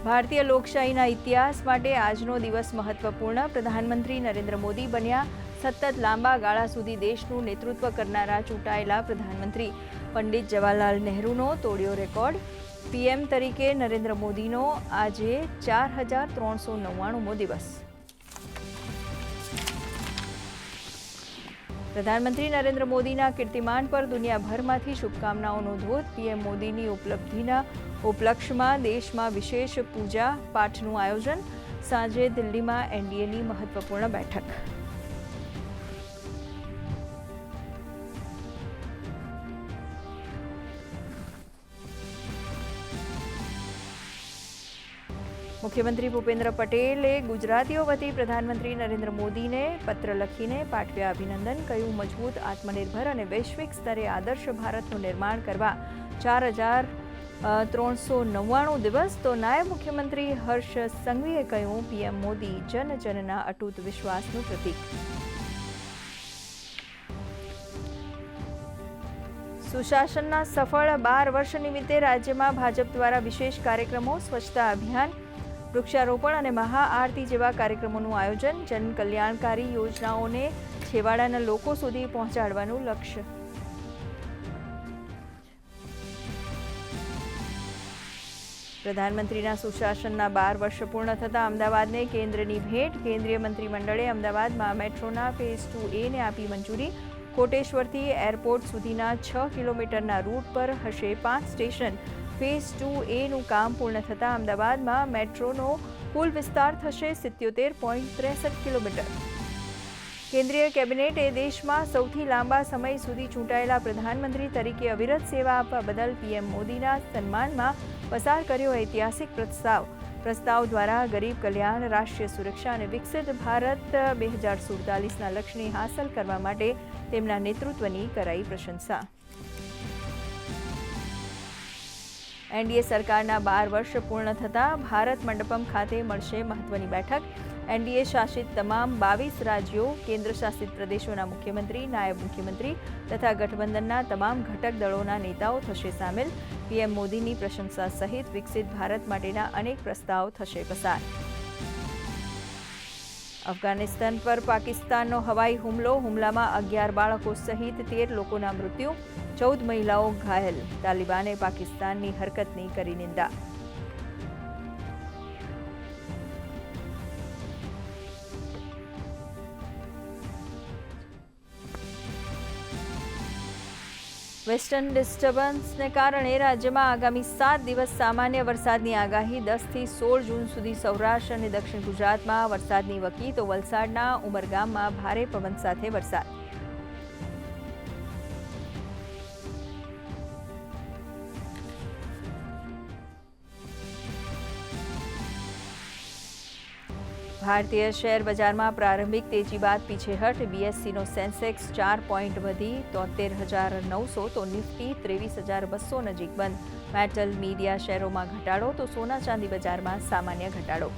ભારતીય લોકશાહીના ઇતિહાસ માટે આજનો દિવસ મહત્વપૂર્ણ. પ્રધાનમંત્રી નરેન્દ્ર મોદી બન્યા સતત લાંબા ગાળા સુધી દેશનું નેતૃત્વ કરનારા ચૂંટાયેલા પ્રધાનમંત્રી. પંડિત જવાહરલાલ નહેરુનો તોડ્યો રેકોર્ડ. પીએમ તરીકે નરેન્દ્ર મોદીનો આજે 4399મો દિવસ. પ્રધાનમંત્રી નરેન્દ્ર મોદીના કીર્તિમાન પર દુનિયાભરમાંથી શુભકામનાઓનો ધોધ. પીએમ મોદીની ઉપલબ્ધિના ઉપલક્ષમાં દેશમાં વિશેષ પૂજા પાઠનું આયોજન. સાંજે દિલ્હીમાં એનડીએની મહત્વપૂર્ણ બેઠક. મુખ્યમંત્રી ભૂપેન્દ્ર પટેલે ગુજરાતીઓ વતી પ્રધાનમંત્રી નરેન્દ્ર મોદીને પત્ર લખીને પાઠવ્યા અભિનંદન. કહ્યું, મજબૂત, આત્મનિર્ભર અને વૈશ્વિક સ્તરે આદર્શ ભારતનું નિર્માણ કરવા 4399 દિવસ. તો નાયબ મુખ્યમંત્રી હર્ષ સંઘવીએ કહ્યું, પીએમ મોદી જનજનના અતૂટ વિશ્વાસનું પ્રતીક. સુશાસનના સફળ 12 વર્ષ નિમિત્તે રાજ્યમાં ભાજપ દ્વારા વિશેષ કાર્યક્રમો, સ્વચ્છતા અભિયાન, વૃક્ષારોપણ અને મહાઆરતી જેવા કાર્યક્રમોનું આયોજન. જનકલ્યાણકારી યોજનાઓને છેવાડાના લોકો સુધી પહોંચાડવાનું લક્ષ્ય. પ્રધાનમંત્રીના સુશાસનના 12 વર્ષ પૂર્ણ થતાં અમદાવાદને કેન્દ્રની ભેટ. કેન્દ્રીય મંત્રીમંડળે અમદાવાદમાં મેટ્રોના ફેઝ 2A ને આપી મંજૂરી. કોટેશ્વરથી એરપોર્ટ સુધીના 6 કિલોમીટરના રૂટ પર હશે 5 સ્ટેશન. ફેઝ 2A કામ પૂર્ણ થતાં અમદાવાદમાં મેટ્રોનો કુલ વિસ્તાર થશે 77.63 કિલોમીટર. કેન્દ્રીય કેબિનેટે દેશમાં સૌથી લાંબા સમય સુધી ચૂંટાયેલા પ્રધાનમંત્રી તરીકે અવિરત સેવા આપવા બદલ પીએમ મોદીના સન્માનમાં પસાર કર્યો ઐતિહાસિક પ્રસ્તાવ. પ્રસ્તાવ દ્વારા ગરીબ કલ્યાણ, રાષ્ટ્રીય સુરક્ષા અને વિકસિત ભારત 2047ના લક્ષ્યને હાંસલ કરવા માટે તેમના નેતૃત્વની કરાઈ પ્રશંસા. એનડીએ સરકારના 12 વર્ષ પૂર્ણ થતાં ભારત મંડપમ ખાતે મળશે મહત્વની બેઠક. એનડીએ શાસિત તમામ 22 રાજ્યો, કેન્દ્ર શાસિત પ્રદેશોના મુખ્યમંત્રી, નાયબ મુખ્યમંત્રી તથા ગઠબંધનના તમામ ઘટક દળોના નેતાઓ થશે સામેલ. પીએમ મોદીની પ્રશંસા સહિત વિકસિત ભારત માટેના અનેક પ્રસ્તાવ થશે પસાર. અફઘાનિસ્તાન પર પાકિસ્તાનનો હવાઈ હુમલામાં 11 બાળકો સહિત 13 લોકોના મૃત્યુ, 14 મહિલાઓ ઘાયલ. તાલિબાને પાકિસ્તાનની હરકતની કરી નિંદા. વેસ્ટર્ન ડિસ્ટર્બન્સને કારણે રાજ્યમાં આગામી 7 દિવસ સામાન્ય વરસાદની આગાહી. 10 થી 16 જૂન સુધી સૌરાષ્ટ્ર અને દક્ષિણ ગુજરાતમાં વરસાદની વકી. તો વલસાડના ઉમરગામમાં ભારે પવન સાથે વરસાદ. ભારતીય શેર બજારમાં પ્રારંભિક તેજી બાદ પીછેહટ. બીએસસીનો સેન્સેક્સ 4 પોઈન્ટ વધી 73,900. તો નિફ્ટી 23,200 નજીક બંધ. મેટલ મીડિયા શેરોમાં ઘટાડો. તો સોના ચાંદી બજારમાં સામાન્ય ઘટાડો.